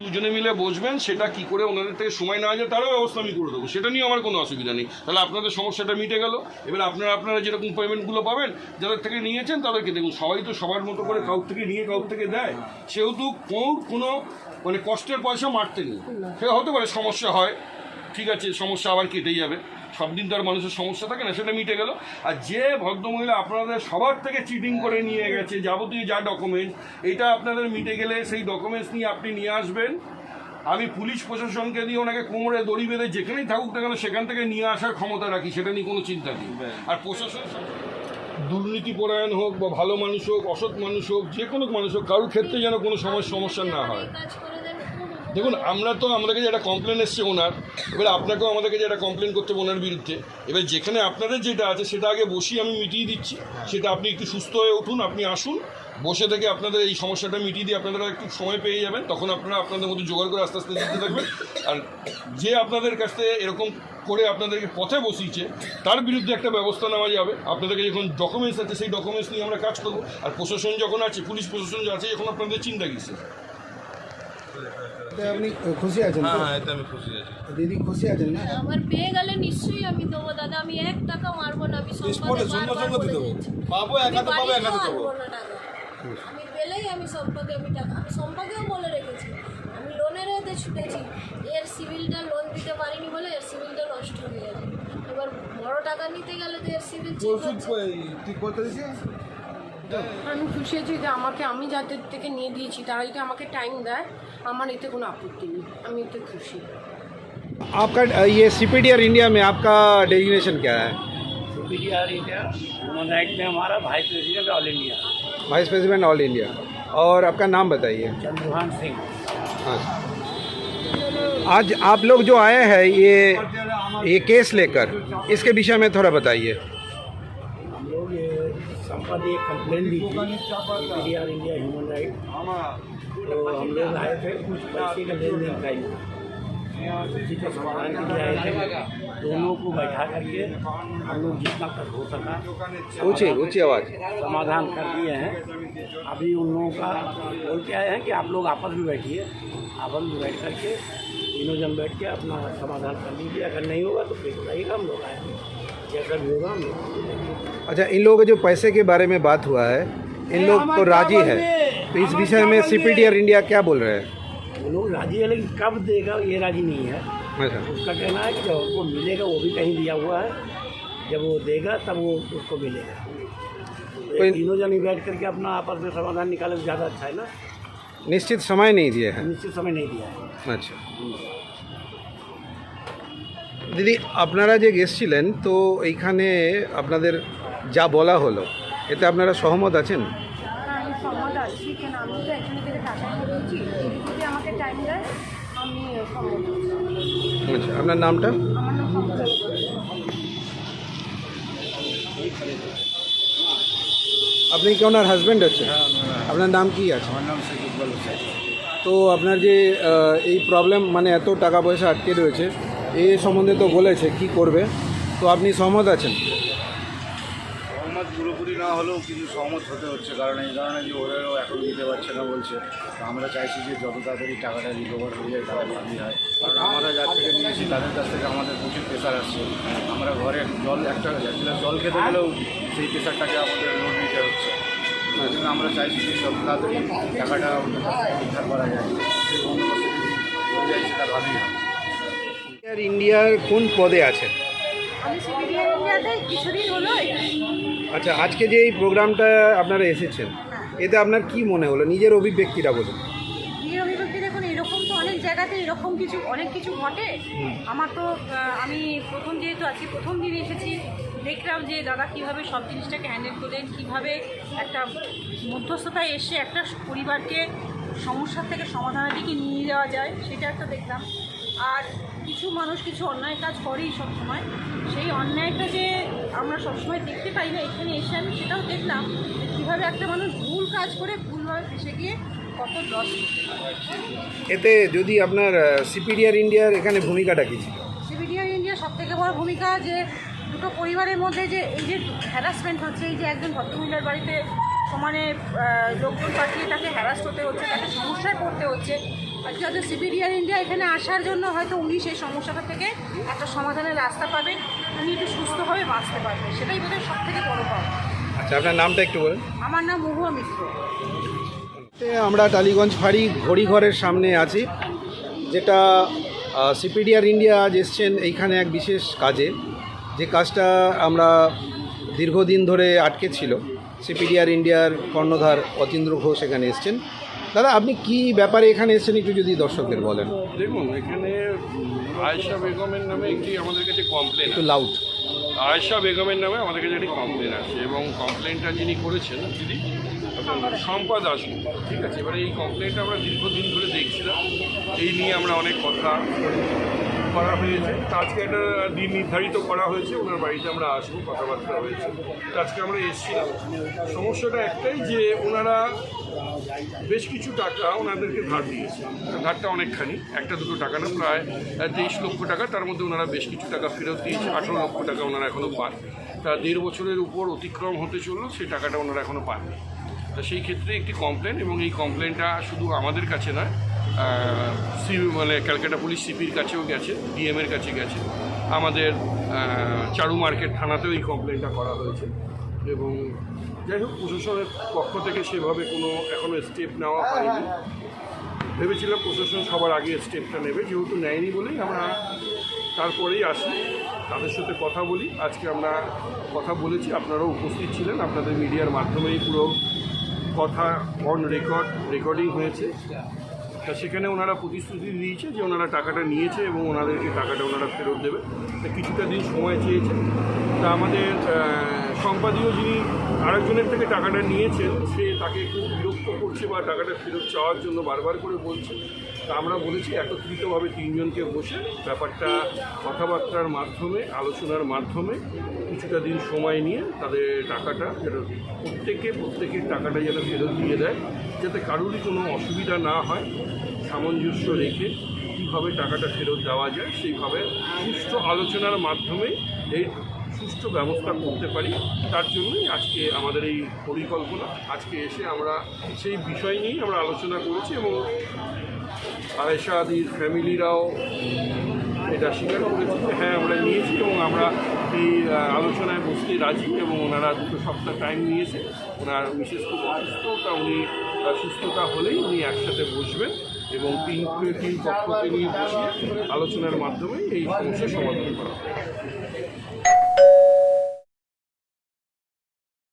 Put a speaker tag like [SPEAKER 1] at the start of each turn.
[SPEAKER 1] দুজনে মিলে বসবেন, সেটা কি করে ওনাদের থেকে সময় নেওয়া যায় তারও ব্যবস্থা আমি করে দেবো, সেটা নিয়ে আমার কোনো অসুবিধা নেই। তাহলে আপনাদের সমস্যাটা মিটে গেল। এবার আপনারা যেরকম পেমেন্টগুলো পাবেন যাদের থেকে নিয়েছেন তাদেরকে দেখুন, সবাই তো সবার মতো করে কাউর থেকে নিয়ে কাউর থেকে দেয়, সেহেতু কোনো মানে কষ্টের পয়সা মারতে নেই। সে হতে পারে সমস্যা হয়, ঠিক আছে, সমস্যা আবার কেটে যাবে, সব দিন তো আর মানুষের সমস্যা থাকে না, সেটা মিটে গেল। আর যে ভদ্রমহিলা আপনাদের সবার থেকে চিটিং করে নিয়ে গেছে যাবতীয় যা ডকুমেন্টস, এটা আপনাদের মিটে গেলে সেই ডকুমেন্টস নিয়ে আপনি নিয়ে আসবেন। আমি পুলিশ প্রশাসনকে দিয়ে ওনাকে কোমরে দড়ি বেঁধে যেখানেই থাকুক না কেন সেখান থেকে নিয়ে আসার ক্ষমতা রাখি, সেটা নিয়ে কোনো চিন্তা নেই। আর প্রশাসন দুর্নীতিপরায়ণ হোক বা ভালো মানুষ হোক, অসৎ মানুষ হোক, যে কোনো মানুষ হোক, কারোর ক্ষেত্রে যেন কোনো সমস্যা না হয়। দেখুন, আমাদের কাছে একটা কমপ্লেন এসছে ওনার, এবার আপনাকেও আমাদের কাছে একটা কমপ্লেন করতে হবে ওনার বিরুদ্ধে। এবার যেখানে আপনাদের যেটা আছে সেটা আগে বসিয়ে আমি মিটিয়ে দিচ্ছি, সেটা আপনি একটু সুস্থ হয়ে উঠুন, আপনি আসুন, বসে থেকে আপনাদের এই সমস্যাটা মিটিয়ে দিয়ে আপনারা একটু সময় পেয়ে যাবেন, তখন আপনারা আপনাদের মধ্যে জোগাড় করে আস্তে আস্তে দিতে থাকবেন। আর যে আপনাদের কাছ থেকে এরকম করে আপনাদেরকে পথে বসিয়েছে তার বিরুদ্ধে একটা ব্যবস্থা নেওয়া যাবে। আপনাদেরকে যখন ডকুমেন্টস আছে সেই ডকুমেন্টস নিয়ে আমরা কাজ করবো। আর প্রশাসন যখন আছে, পুলিশ প্রশাসন আছে, এখন আপনাদের চিন্তা কিসের?
[SPEAKER 2] আপনি খুশি আছেন?
[SPEAKER 3] হ্যাঁ, এতে আমি খুশি আছি।
[SPEAKER 2] দিদি খুশি আছেন না?
[SPEAKER 4] আমার পেয়ে গেলে নিশ্চয়ই আমি দেবো দাদা, আমি 1 টাকা মারবো না। আমি সম্পদে বারবার বলে দিচ্ছি,
[SPEAKER 3] পাবো, এক হাতে পাবো, এক হাতে দেবো।
[SPEAKER 4] মারবো না টাকা। আমি পেলেই আমি সম্পদে আমি টাকা, আমি সম্পদেও বলে রেখেছি, আমি লোনের এতে ছুটেছি। এর সিভিলটা লোন দিতে পারিনি বলে এর সিভিলটা নষ্ট হয়ে গেছে। এবার বড় টাকা নিতে গেলে তো এর সিভিল
[SPEAKER 2] ঠিক করতে দিয়েছে।
[SPEAKER 5] আমি খুশি আছি যে আমি যাদের থেকে নিয়ে দিয়েছি তারা যদি আমাকে টাইম দেয়, আমার এতে কোনো আপত্তি নেই, আমি এতে খুশি।
[SPEAKER 2] आपका ये सीपीडीआर इंडिया में आपका डेजिग्नेशन क्या है?
[SPEAKER 6] सीपीडीआर इंडिया ह्यूमन राइट में हमारा vice president all India
[SPEAKER 2] vice president all India. और आपका नाम बताइए।
[SPEAKER 6] चंद्रभान सिंह।
[SPEAKER 2] हाँ, आज आप लोग जो आए हैं ये केस लेकर, इसके विषय में थोड़ा बताइए।
[SPEAKER 6] हम लोग ये संपत्ति एक कंप्लेन दी थी सीपीडीआर इंडिया ह्यूमन राइट, तो हम लोग आए थे कुछ पैसे का लेन देन का ही उसी के समाधान के लिए आए थे। दोनों को बैठा करके हम लोग जितना तक हो सका
[SPEAKER 2] ऊंची आवाज़।
[SPEAKER 6] समाधान कर दिए हैं। अभी उन लोगों का बोल के आए हैं कि आप लोग आपस में बैठिए, आपस में बैठ करके तीनों जन बैठ के अपना समाधान कर लीजिए। अगर नहीं होगा तो फिर बताइएगा, हम लोग आएंगे, जैसा भी होगा हम लोग।
[SPEAKER 2] अच्छा, इन लोगों के जो पैसे के बारे में बात हुआ है, इन लोग तो राजी है, तो इस विषय में सीपीडीआर इंडिया क्या बोल रहे हैं?
[SPEAKER 6] वो लोग राजी है, लेकिन कब देगा ये राजी नहीं है।
[SPEAKER 2] अच्छा,
[SPEAKER 6] उसका कहना है कि जब उसको मिलेगा, वो भी कहीं दिया हुआ है, जब वो देगा तब वो उसको मिलेगा। तो ये तीनों जन ही बैठ करके अपना आपस में समाधान निकाले तो ज़्यादा अच्छा है ना।
[SPEAKER 2] निश्चित समय नहीं दिए हैं।
[SPEAKER 6] निश्चित समय नहीं दिया है।
[SPEAKER 2] আচ্ছা দিদি, আপনারা যে গেছিলেন তো এইখানে আপনাদের যা বলা হলো এতে আপনারা সহমত আছেন?
[SPEAKER 5] আমি সম্মত আছি, কেন আমি তো এখানে থেকে টাকা করেছি, যদি আমাকে টাইম দেয় আমি সম্মত আছি।
[SPEAKER 2] আচ্ছা, আপনার নামটা?
[SPEAKER 5] আমার নাম সম্মত।
[SPEAKER 2] আপনি কি ওনার হাজব্যান্ড আছেন? আপনার নাম কি আছে?
[SPEAKER 3] আমার নাম শেখ ইকবাল হোসেন।
[SPEAKER 2] তো আপনার যে এই প্রবলেম মানে এত টাকা পয়সা আটকে রয়েছে এই সম্বন্ধে তো বলেছে কি করবে, তো আপনি সহমত আছেন?
[SPEAKER 3] সহমত পুরোপুরি না হলেও কিছু সহমত হতে হচ্ছে, কারণ এই কারণে যে ওরাও এখন দিতে পারছে না বলছে। তো আমরা চাইছি যে যত তাড়াতাড়ি টাকাটা রিকভার হয়ে যায় তারা ভালোই হয়, কারণ আমরা যার থেকে নিয়েছি তাদের কাছ থেকে আমাদের প্রচুর প্রেশার আসছে। আমরা ঘরে একটা গ্লাস জল খেতে গেলেও সেই প্রেশারটাকে আমাদের লোড নিতে হচ্ছে। ওই জন্য আমরা চাইছি যে যত তাড়াতাড়ি টাকাটা ওদের কাছ থেকে উদ্ধার করা যায়, সেই বন্দোবস্ত হয়ে যায়, সেটা ভালোই হয়।
[SPEAKER 2] ইন্ডিয়ার কোন পদে আছেন?
[SPEAKER 5] আমি সিপিডিআর ইন্ডিয়াতে কিছুদিন হলো এখানে।
[SPEAKER 2] আচ্ছা, আজকে যে এই প্রোগ্রামটা আপনারা এসেছেন এতে আপনার কি মনে হলো, নিজের অভিব্যক্তিটা বলুন।
[SPEAKER 5] নিজের অভিব্যক্তি দেখুন, এরকম তো অনেক জায়গাতে এরকম অনেক কিছু ঘটে। আমার তো আমি যেহেতু আজকে প্রথম দিন এসেছি, দেখলাম যে দাদা কীভাবে সব জিনিসটাকে হ্যান্ডেল করলেন, কীভাবে একটা মধ্যস্থতায় এসে একটা পরিবারকে সমস্যার থেকে সমাধানের দিকে নিয়ে যাওয়া যায়, সেটা একটা দেখলাম। আর কিছু মানুষ কিছু অন্যায় কাজ করেই সবসময়, সেই অন্যায়টা যে আমরা সবসময় দেখতে পাই না, এখানে এসে আমি সেটাও দেখলাম যে কীভাবে একটা মানুষ ভুল কাজ করে ভুলভাবে ফেসে গিয়ে কত লস করতে পারে।
[SPEAKER 2] এতে যদি আপনার সিপিডিআর ইন্ডিয়ার এখানে ভূমিকাটা কী ছিল?
[SPEAKER 5] সিপিডিআর ইন্ডিয়া সবথেকে বড় ভূমিকা যে দুটো পরিবারের মধ্যে যে এই যে হ্যারাসমেন্ট হচ্ছে, এই যে একজন ভদ্রমহিলার বাড়িতে সমানে লোকজন পাঠিয়ে তাকে হ্যারাস হতে হচ্ছে, তাকে সমস্যায় পড়তে হচ্ছে, আজকে হয়তো সিপিডিআর ইন্ডিয়া এখানে আসার জন্য হয়তো উনি সেই সমস্যাটা থেকে একটা সমাধানের রাস্তা পাবেন, উনি একটু সুস্থভাবে বাঁচতে পারবেন, সেটাই বোধহয় সব থেকে বড় পাওয়া।
[SPEAKER 2] আচ্ছা, আপনার নামটা একটু বলেন।
[SPEAKER 5] আমার নাম মহুয়া মিত্র।
[SPEAKER 2] আমরা টালিগঞ্জ ফাঁড়ি ঘড়িঘরের সামনে আছি, যেটা সিপিডিআর ইন্ডিয়া আজ এসছেন এইখানে এক বিশেষ কাজে, যে কাজটা আমরা দীর্ঘদিন ধরে আটকে ছিল। সিপিডিআর ইন্ডিয়ার কর্ণধার অতীন্দ্র ঘোষ এখানে এসছেন। দাদা, আপনি কি ব্যাপারে এখানে এসছেন একটু যদি দর্শকদের বলেন।
[SPEAKER 1] দেখুন, এখানে আয়েশা বেগমের নামে একটি আমাদের কাছে কমপ্লেন,
[SPEAKER 2] একটু লাউড।
[SPEAKER 1] আয়েশা বেগমের নামে আমাদের কাছে একটি কমপ্লেন আছে এবং কমপ্লেনটা যিনি করেছেন দিদি শম্পা দাস, ঠিক আছে। এবারে এই কমপ্লেনটা আমরা দীর্ঘদিন ধরে দেখছিলাম, এই নিয়ে আমরা অনেক কথা করা হয়েছে। তো আজকে একটা দিন নির্ধারিত করা হয়েছে, ওনার বাড়িতে আমরা আসবো, কথাবার্তা হয়েছে। তো আজকে আমরা এসেছিলাম। সমস্যাটা একটাই যে ওনারা বেশ কিছু টাকা ওনাদেরকে ধার দিয়েছে। ধারটা অনেকখানি, একটা দুটো টাকা না, প্রায় 23 লক্ষ টাকা। তার মধ্যে ওনারা বেশ কিছু টাকা ফেরত দিয়েছে, 18 লক্ষ টাকা ওনারা এখনও পান। তা 1.5 বছরের উপর অতিক্রম হতে চললো, সেই টাকাটা ওনারা এখনও পাননি। তা সেই ক্ষেত্রে একটি কমপ্লেন, এবং এই কমপ্লেনটা শুধু আমাদের কাছে নয়, মানে ক্যালকাটা পুলিশ সিপির কাছেও গেছে, ডিএমের কাছে গেছে, আমাদের চারু মার্কেট থানাতেও এই কমপ্লেনটা করা হয়েছে। এবং যাই হোক, প্রশাসনের পক্ষ থেকে সেভাবে কোনো এখনও স্টেপ নেওয়া হয়নি। ভেবেছিলাম প্রশাসন সবার আগে স্টেপটা নেবে, যেহেতু নেয়নি বলেই আমরা তারপরেই আসি, তাদের সাথে কথা বলি। আজকে আমরা কথা বলেছি, আপনারাও উপস্থিত ছিলেন, আপনাদের মিডিয়ার মাধ্যমেই পুরো কথা অন রেকর্ডিং হয়েছে। তা সেখানে ওনারা প্রতিশ্রুতি দিয়েছে যে ওনারা টাকাটা নিয়েছে এবং ওনাদেরকে টাকাটা ওনারা ফেরত দেবে। তা কিছুটা দিন সময় চেয়েছে। তা আমাদের সম্পাদীয় যিনি আরেকজনের থেকে টাকাটা নিয়েছেন, সে তাকে খুব বিরক্ত করছে বা টাকাটা ফেরত চাওয়ার জন্য বারবার করে বলছে। তা আমরা বলেছি একত্রিতভাবে 3 জনকে বসে ব্যাপারটা কথাবার্তার মাধ্যমে, আলোচনার মাধ্যমে কিছুটা দিন সময় নিয়ে তাদের টাকাটা যেন প্রত্যেকের টাকাটা যেন ফেরত দিয়ে দেয়, যাতে কারোরই কোনো অসুবিধা না হয়, সামঞ্জস্য রেখে কীভাবে টাকাটা ফেরত দেওয়া যায় সেইভাবে সুষ্ঠু আলোচনার মাধ্যমে এই সুষ্ঠু ব্যবস্থা করতে পারি। তার জন্যই আজকে আমাদের এই পরিকল্পনা। আজকে এসে আমরা সেই বিষয় নিয়েই আমরা আলোচনা করেছি এবং আয়েশা আদির ফ্যামিলিরাও এটা স্বীকার করেছে যে হ্যাঁ আমরা নিয়েছি এবং আমরা এই আলোচনায় বসতে রাজি। এবং ওনারা 2 সপ্তাহ টাইম নিয়েছে। ওনার বিশেষ খুব অসুস্থ, তা উনি সুস্থতা হলেই উনি একসাথে বসবেন এবং 3 পক্ষকে নিয়ে বসিয়ে আলোচনার মাধ্যমে এই সমস্যার সমাধান করা হবে।